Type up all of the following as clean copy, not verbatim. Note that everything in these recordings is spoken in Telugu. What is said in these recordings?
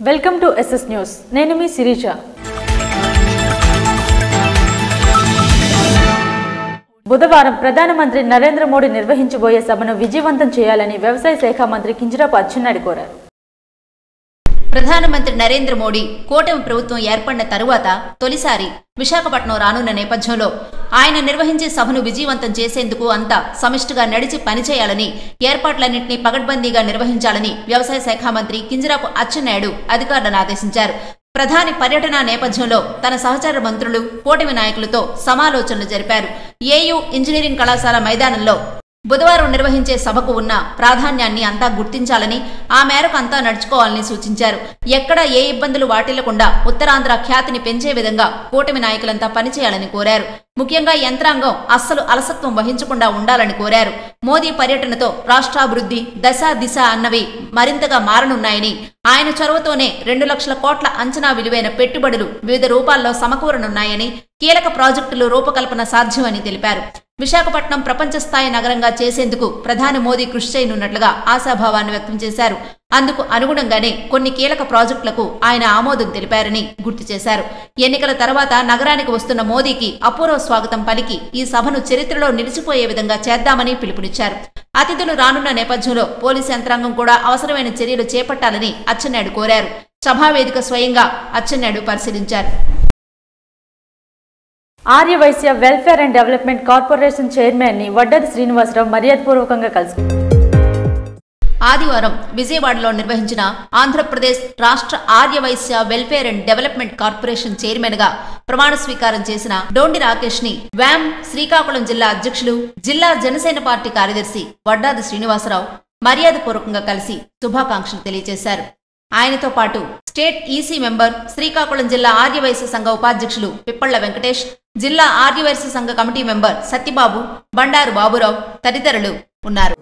Welcome to SS news. నేను మీ శిరీష. బుధవారం ప్రధానమంత్రి నరేంద్ర మోడీ నిర్వహించబోయే సభను విజయవంతం చేయాలని వ్యవసాయ శాఖ మంత్రి కింజరాపు అచ్చెన్నాయుడు కోరారు. ప్రధానమంత్రి నరేంద్ర మోడీ కూటమి ప్రభుత్వం ఏర్పడిన తరువాత తొలిసారి విశాఖపట్నం రానున్న నేపథ్యంలో ఆయన నిర్వహించే సభను విజయవంతం చేసేందుకు అంతా సమిష్టిగా నడిచి పనిచేయాలని, ఏర్పాట్లన్నింటినీ పగడ్బందీగా నిర్వహించాలని వ్యవసాయ శాఖ మంత్రి కింజరాపు అచ్చెన్నాయుడు అధికారులను ఆదేశించారు. ప్రధాని పర్యటన నేపథ్యంలో తన సహచర మంత్రులు, కూటమి నాయకులతో సమాలోచనలు జరిపారు. ఏయూ ఇంజనీరింగ్ కళాశాల మైదానంలో బుధవారం నిర్వహించే సభకు ఉన్న ప్రాధాన్యాన్ని అంతా గుర్తించాలని, ఆ మేరకు అంతా నడుచుకోవాలని సూచించారు. ఎక్కడా ఏ ఇబ్బందులు వాటిల్లకుండా ఉత్తరాంధ్ర ఖ్యాతిని పెంచే విధంగా కూటమి నాయకులంతా పనిచేయాలని కోరారు. ముఖ్యంగా యంత్రాంగం అస్సలు అలసత్వం వహించకుండా ఉండాలని కోరారు. మోదీ పర్యటనతో రాష్ట్రాభివృద్ధి దశ దిశ అన్నవి మరింతగా మారనున్నాయని, ఆయన చొరవతోనే 2 లక్షల కోట్ల అంచనా విలువైన పెట్టుబడులు వివిధ రూపాల్లో సమకూరనున్నాయని, కీలక ప్రాజెక్టులు రూపకల్పన సాధ్యమని తెలిపారు. విశాఖపట్నం ప్రపంచ స్థాయి నగరంగా చేసేందుకు ప్రధాని మోదీ కృషి చేయనున్నట్లుగా ఆశాభావాన్ని వ్యక్తం చేశారు. అందుకు అనుగుణంగానే కొన్ని కీలక ప్రాజెక్టులకు ఆయన ఆమోదం తెలిపారని గుర్తు చేశారు. ఎన్నికల తర్వాత నగరానికి వస్తున్న మోదీకి అపూర్వ స్వాగతం పలికి ఈ సభను చరిత్రలో నిలిచిపోయే విధంగా చేద్దామని పిలుపునిచ్చారు. అతిథులు రానున్న నేపథ్యంలో పోలీసు యంత్రాంగం కూడా అవసరమైన చర్యలు చేపట్టాలని అచ్చెన్నాయుడు కోరారు. సభావేదిక స్వయంగా అచ్చెన్నాయుడు పరిశీలించారు. Aryavysya welfare and development corporation chairman ని వడ్డది శ్రీనివాసరావు మర్యాదపూర్వకంగా కలిసి ఆదివారం విజయవాడలో నిర్వహించిన ఆంధ్రప్రదేశ్ రాష్ట్ర Arya Vysya welfare and development corporation chairman గా ప్రమాణ స్వీకారం చేసిన డోండి రాకేష్ ని వ్యామ్ శ్రీకాకుళం జిల్లా అధ్యక్షులు, జిల్లా జనసేన పార్టీ కార్యదర్శి వడ్డాది శ్రీనివాసరావు మర్యాదపూర్వకంగా కలిసి శుభాకాంక్షలు తెలియజేశారు. ఆయనతో పాటు స్టేట్ ఈసీ మెంబర్, శ్రీకాకుళం జిల్లా ఆర్యవైశ్య సంఘ ఉపాధ్యక్షులు పిప్పళ్ల వెంకటేష్, జిల్లా ఆర్యవైశ్య సంఘ కమిటీ మెంబర్ సత్యబాబు, బండారు బాబురావు తదితరులు ఉన్నారు.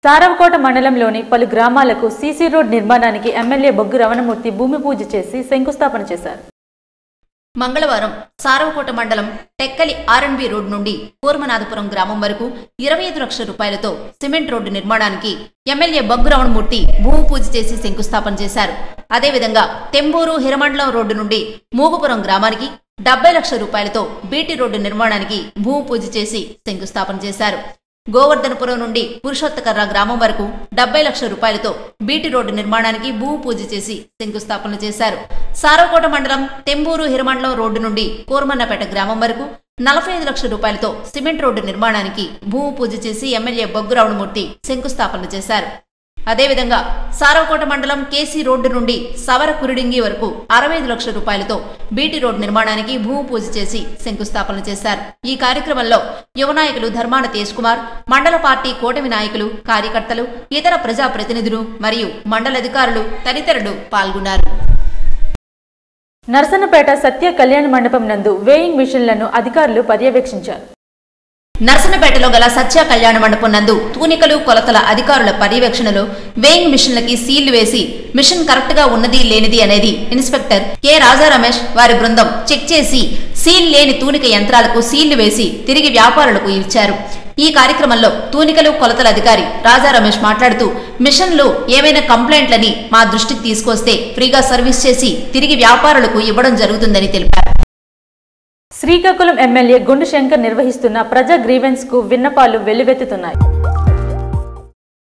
సారవకోట మండలంలోని పలు గ్రామాలకు సీసీ రోడ్ నిర్మాణానికి ఎమ్మెల్యే బొగ్గు రమణమూర్తి భూమి పూజ చేసి శంకుస్థాపన చేశారు. మంగళవారం సారవకోట మండలం టెక్కలి ఆర్ఎండ్బి రోడ్ నుండి కూర్మనాథపురం గ్రామం వరకు 25 లక్షల రూపాయలతో సిమెంట్ రోడ్డు నిర్మాణానికి ఎమ్మెల్యే బొగ్గు రమణమూర్తి భూమి పూజ చేసి శంకుస్థాపన చేశారు. అదేవిధంగా తెంబూరు హిరమండలం రోడ్డు నుండి మూగుపురం గ్రామానికి 70 లక్షల రూపాయలతో బీటీ రోడ్డు నిర్మాణానికి భూమి పూజ చేసి శంకుస్థాపన చేశారు. గోవర్ధనపురం నుండి పురుషోత్తకర్ర గ్రామం వరకు 70 లక్షల రూపాయలతో బీటీ రోడ్డు నిర్మాణానికి భూమి పూజ చేసి శంకుస్థాపన చేశారు. సారవకోట మండలం తెంబూరు హిరమండలం రోడ్డు నుండి కోర్మన్నపేట గ్రామం వరకు 45 లక్షల రూపాయలతో సిమెంట్ రోడ్డు నిర్మాణానికి భూమి పూజ చేసి ఎమ్మెల్యే బొగ్గు రమణమూర్తి శంకుస్థాపన చేశారు. అదేవిధంగా సారవకోట మండలం కేసీ రోడ్డు నుండి సవర కురిడింగి వరకు 65 లక్షల రూపాయలతో బీటీ రోడ్డు నిర్మాణానికి భూమి పూజ చేసి శంకుస్థాపన చేశారు. ఈ కార్యక్రమంలో యువ నాయకులు ధర్మాన తేజ్ కుమార్, మండల పార్టీ కూటమి నాయకులు, కార్యకర్తలు, ఇతర ప్రజాప్రతినిధులు మరియు మండల అధికారులు తదితరులు పాల్గొన్నారు. నర్సన్నపేట సత్య కళ్యాణ మండపం నందు వేయింగ్ మిషన్లను అధికారులు పర్యవేక్షించారు. నర్సన్నపేటలో గల సత్య కళ్యాణ మండపం నందు తూనికలు, కొలతల అధికారుల పర్యవేక్షణలో వేయింగ్ మిషన్లకి సీళ్లు వేసి మిషన్ కరెక్ట్ గా ఉన్నది లేనిది అనేది ఇన్స్పెక్టర్ కె రాజా రమేష్ వారి బృందం చెక్ చేసి సీల్ లేని తూనిక యంత్రాలకు సీళ్లు వేసి తిరిగి వ్యాపారులకు ఇచ్చారు. ఈ కార్యక్రమంలో తూనికలు, కొలతల అధికారి రాజా రమేష్ మాట్లాడుతూ, మిషన్లు ఏమైనా కంప్లైంట్లని మా దృష్టికి తీసుకొస్తే ఫ్రీగా సర్వీస్ చేసి తిరిగి వ్యాపారులకు ఇవ్వడం జరుగుతుందని తెలిపారు. శ్రీకాకుళం ఎమ్మెల్యే గుండు శంకర్ నిర్వహిస్తున్న ప్రజా గ్రీవెన్స్ కు విన్నపాలు వెల్లువెత్తుతున్నాయి.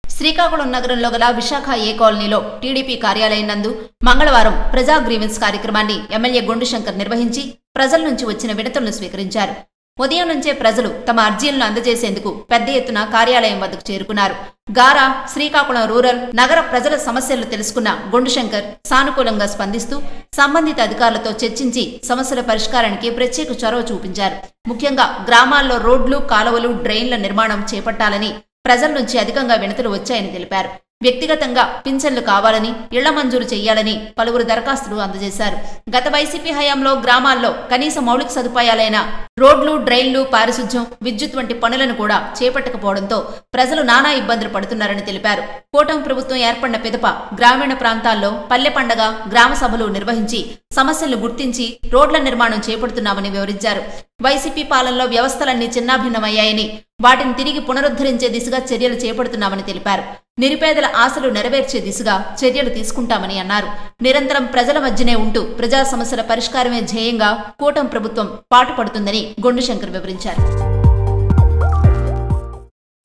శ్రీకాకుళం నగరంలో గల విశాఖ ఏ కాలనీలో టీడీపీ కార్యాలయం నందు మంగళవారం ప్రజా గ్రీవెన్స్ కార్యక్రమాన్ని ఎమ్మెల్యే గుండు శంకర్ నిర్వహించి ప్రజల నుంచి వచ్చిన వినతులను స్వీకరించారు. ఉదయం నుంచే ప్రజలు తమ అర్జీలను అందజేసేందుకు పెద్ద ఎత్తున కార్యాలయం వద్దకు చేరుకున్నారు. గారా, శ్రీకాకుళం రూరల్, నగర ప్రజల సమస్యలు తెలుసుకున్న గుండు శంకర్ సానుకూలంగా స్పందిస్తూ సంబంధిత అధికారులతో చర్చించి సమస్యల పరిష్కారానికి ప్రత్యేక చొరవ చూపించారు. ముఖ్యంగా గ్రామాల్లో రోడ్లు, కాలువలు, డ్రైన్ల నిర్మాణం చేపట్టాలని ప్రజల నుంచి అధికంగా వినతులు వచ్చాయని తెలిపారు. వ్యక్తిగతంగా పింఛన్లు కావాలని, ఇళ్ల మంజూరు చేయాలని పలువురు దరఖాస్తులు అందజేశారు. గత వైసీపీ హయాంలో గ్రామాల్లో కనీస మౌలిక సదుపాయాలైన రోడ్లు, డ్రైన్లు, పారిశుధ్యం, విద్యుత్ వంటి పనులను కూడా చేపట్టకపోవడంతో ప్రజలు నానా ఇబ్బందులు పడుతున్నారని తెలిపారు. కూటమి ప్రభుత్వం ఏర్పడిన పిదప గ్రామీణ ప్రాంతాల్లో పల్లె పండగ, గ్రామ సభలు నిర్వహించి సమస్యలను గుర్తించి రోడ్ల నిర్మాణం చేపడుతున్నామని వివరించారు. వైసీపీ పాలనలో వ్యవస్థలన్నీ చిన్నాభిన్నమయ్యాయని, వాటిని తిరిగి పునరుద్ధరించే దిశగా చర్యలు చేపడుతున్నామని తెలిపారు. నిరుపేదల ఆశలు నెరవేర్చే దిశగా చర్యలు తీసుకుంటామని అన్నారు. నిరంతరం ప్రజల మధ్యనే ఉంటూ ప్రజా సమస్యల పరిష్కారమే ధ్యేయంగా కూటమి ప్రభుత్వం పాటుపడుతుందని గొండుశంకర్ వివరించారు.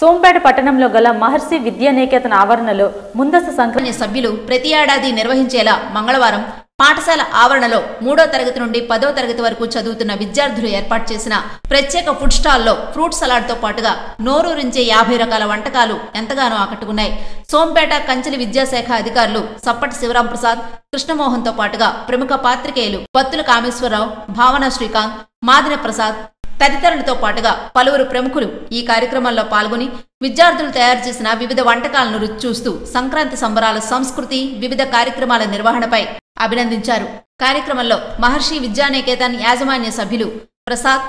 సోంపేట పట్టణంలో గల మహర్షి విద్యానికేతన్ ఆవరణలో ముందస్తు సంక్రాంతి సభ్యులు ప్రతి ఏడాది నిర్వహించేలా మంగళవారం పాఠశాల ఆవరణలో 3వ తరగతి నుండి 10వ తరగతి వరకు చదువుతున్న విద్యార్థులు ఏర్పాటు చేసిన ప్రత్యేక ఫుడ్ స్టాల్లో ఫ్రూట్ సలాడ్తో పాటుగా నోరూరించే 50 రకాల వంటకాలు ఎంతగానో ఆకట్టుకున్నాయి. సోంపేట కంచెలి విద్యాశాఖ అధికారులు సప్పటి శివరాం ప్రసాద్, కృష్ణమోహన్తో పాటుగా ప్రముఖ పాత్రికేయులు బత్తుల కామేశ్వరరావు, భావన శ్రీకాంత్, మాదిన ప్రసాద్ తదితరులతో పాటుగా పలువురు ప్రముఖులు ఈ కార్యక్రమంలో పాల్గొని విద్యార్థులు తయారు చేసిన వివిధ వంటకాలను రుచి చూస్తూ సంక్రాంతి సంబరాల సంస్కృతి, వివిధ కార్యక్రమాల నిర్వహణపై అభినందించారు. కార్యక్రమంలో మహర్షి విద్యానికేతన్ యాజమాన్య సభ్యులు ప్రసాద్,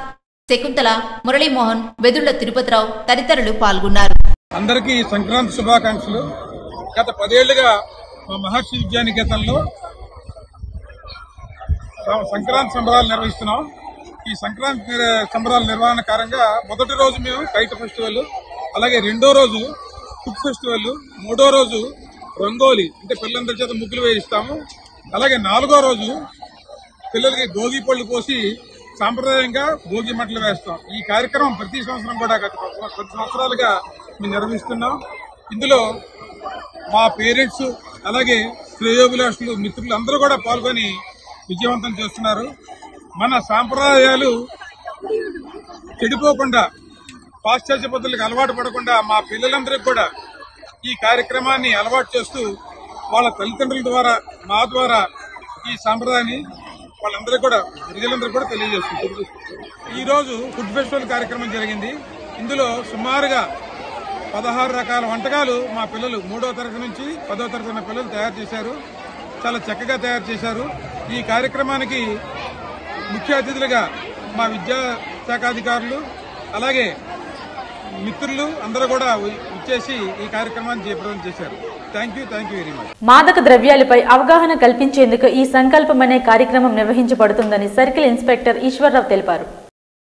శకుంతల, మురళీమోహన్, వెదుళ్ల తిరుపతిరావు తదితరులు పాల్గొన్నారు. అందరికీ సంక్రాంతి శుభాకాంక్షలు. గత 10 ఏళ్లుగా మా మహర్షి విద్యానికేతన్లో సంక్రాంతి సంబరాలు నిర్వహిస్తున్నాం. ఈ సంక్రాంతి సంబరాల నిర్వహణ కారణంగా మొదటి రోజు మేము కైట్ ఫెస్టివల్, అలాగే రెండో రోజు ఫుడ్ ఫెస్టివల్, మూడో రోజు రంగోలీ అంటే పిల్లలందరి చేత ముగ్గులు వేయిస్తాము. అలాగే 4వ రోజు పిల్లలకి భోగి పళ్ళు పోసి సాంప్రదాయంగా భోగి మంటలు వేస్తాం. ఈ కార్యక్రమం ప్రతి సంవత్సరం కూడా గత 10 సంవత్సరాలుగా మేము నిర్వహిస్తున్నాం. ఇందులో మా పేరెంట్స్, అలాగే శ్రేయోభిలాషులు, మిత్రులు అందరూ కూడా పాల్గొని విజయవంతం చేస్తున్నారు. మన సాంప్రదాయాలు చెడిపోకుండా, పాశ్చాత్య పద్ధతులకు అలవాటు పడకుండా మా పిల్లలందరికీ కూడా ఈ కార్యక్రమాన్ని అలవాటు చేస్తూ వాళ్ళ తల్లిదండ్రుల ద్వారా, మా ద్వారా ఈ సాంప్రదాయాన్ని వాళ్ళందరికీ కూడా, ప్రజలందరికీ కూడా తెలియజేస్తుంది. ఈరోజు ఫుడ్ ఫెస్టివల్ కార్యక్రమం జరిగింది. ఇందులో సుమారుగా 16 రకాల వంటకాలు మా పిల్లలు 3వ తరగతి నుంచి 10వ తరగతి ఉన్న పిల్లలు తయారు చేశారు. చాలా చక్కగా తయారు చేశారు. ఈ కార్యక్రమానికి ముఖ్య అతిథులుగా మా విద్యాశాఖ అధికారులు, అలాగే మిత్రులు అందరూ కూడా ఇచ్చేసి ఈ కార్యక్రమాన్ని జయప్రదం చేశారు. Thank you very much. మాదక ద్రవ్యాలపై అవగాహన కల్పించేందుకు ఈ సంకల్పం అనే కార్యక్రమం నిర్వహించబడుతుందని సర్కిల్ ఇన్స్పెక్టర్ ఈశ్వర్రావు తెలిపారు.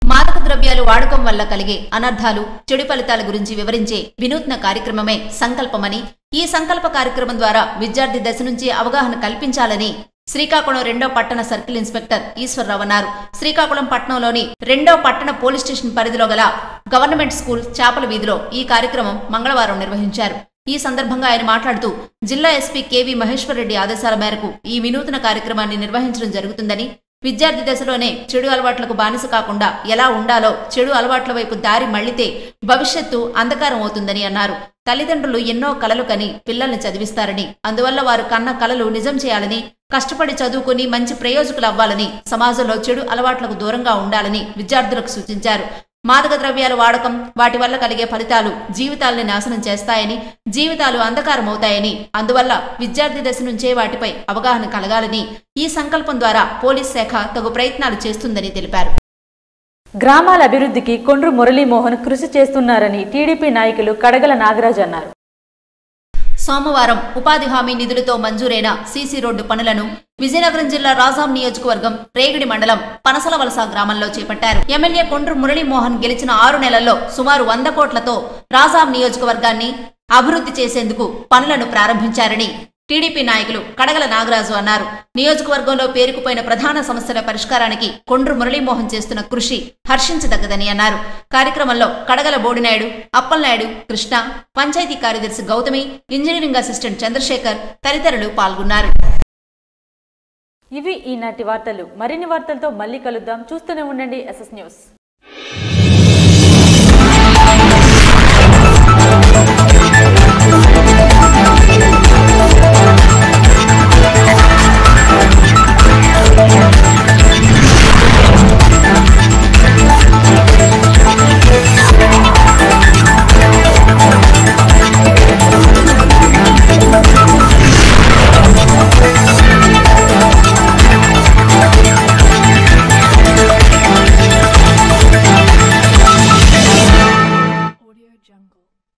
మాదక ద్రవ్యాలు వాడకం వల్ల కలిగే అనర్థాలు, చెడు ఫలితాల గురించి వివరించే వినూత్న కార్యక్రమమే సంకల్పమని, ఈ సంకల్ప కార్యక్రమం ద్వారా విద్యార్థి దశ నుంచి అవగాహన కల్పించాలని శ్రీకాకుళం 2వ పట్టణ సర్కిల్ ఇన్స్పెక్టర్ ఈశ్వర్రావు అన్నారు. శ్రీకాకుళం పట్టణంలోని 2వ పట్టణ పోలీస్ స్టేషన్ పరిధిలో గల గవర్నమెంట్ స్కూల్ చేపల వీధిలో ఈ కార్యక్రమం మంగళవారం నిర్వహించారు. ఈ సందర్భంగా ఆయన మాట్లాడుతూ జిల్లా ఎస్పీ కేవీ మహేశ్వర్ రెడ్డి ఆదేశాల మేరకు ఈ వినూత్న కార్యక్రమాన్ని నిర్వహించడం జరుగుతుందని, విద్యార్థి దశలోనే చెడు అలవాట్లకు బానిస కాకుండా ఎలా ఉండాలో, చెడు అలవాట్ల వైపు దారి మళ్లితే భవిష్యత్తు అంధకారం అవుతుందని అన్నారు. తల్లిదండ్రులు ఎన్నో కలలు కని పిల్లల్ని చదివిస్తారని, అందువల్ల వారు కన్న కలలు నిజం చేయాలని, కష్టపడి చదువుకుని మంచి ప్రయోజకులు అవ్వాలని, సమాజంలో చెడు అలవాట్లకు దూరంగా ఉండాలని విద్యార్థులకు సూచించారు. మాదక ద్రవ్యాల వాడకం, వాటి వల్ల కలిగే ఫలితాలు జీవితాలని నాశనం చేస్తాయని, జీవితాలు అంధకారమవుతాయని, అందువల్ల విద్యార్థి దశ నుంచే వాటిపై అవగాహన కలగాలని ఈ సంకల్పం ద్వారా పోలీస్ శాఖ తగు ప్రయత్నాలు చేస్తుందని తెలిపారు. గ్రామాల అభివృద్ధికి కొండ్రు మురళీమోహన్ కృషి చేస్తున్నారని టీడీపీ నాయకులు కడగల నాగరాజ్ అన్నారు. సోమవారం ఉపాధి హామీ నిధులతో మంజూరైన సీసీ రోడ్డు పనులను విజయనగరం జిల్లా రాజాం నియోజకవర్గం రేగిడి మండలం పనసలవలస గ్రామంలో చేపట్టారు. ఎమ్మెల్యే కొండ్రు మురళీమోహన్ గెలిచిన 6 నెలల్లో సుమారు 100 కోట్లతో రాజాం నియోజకవర్గాన్ని అభివృద్ధి చేసేందుకు పనులను ప్రారంభించారని టీడీపీ నాయకులు కడగల నాగరాజు అన్నారు. నియోజకవర్గంలో పేరుకుపోయిన ప్రధాన సమస్యల పరిష్కారానికి కొండ్రు మురళీమోహన్ చేస్తున్న కృషి హర్షించదగ్గదని అన్నారు. కార్యక్రమంలో కడగల బోడినాయుడు, అప్పలనాయుడు, కృష్ణ, పంచాయతీ కార్యదర్శి గౌతమి, ఇంజనీరింగ్ అసిస్టెంట్ చంద్రశేఖర్ తదితరులు పాల్గొన్నారు. ఇవి ఈనాటి వార్తలు. మరిన్ని వార్తలతో మళ్ళీ కలుద్దాం. చూస్తూనే ఉండండి SS న్యూస్. jungle.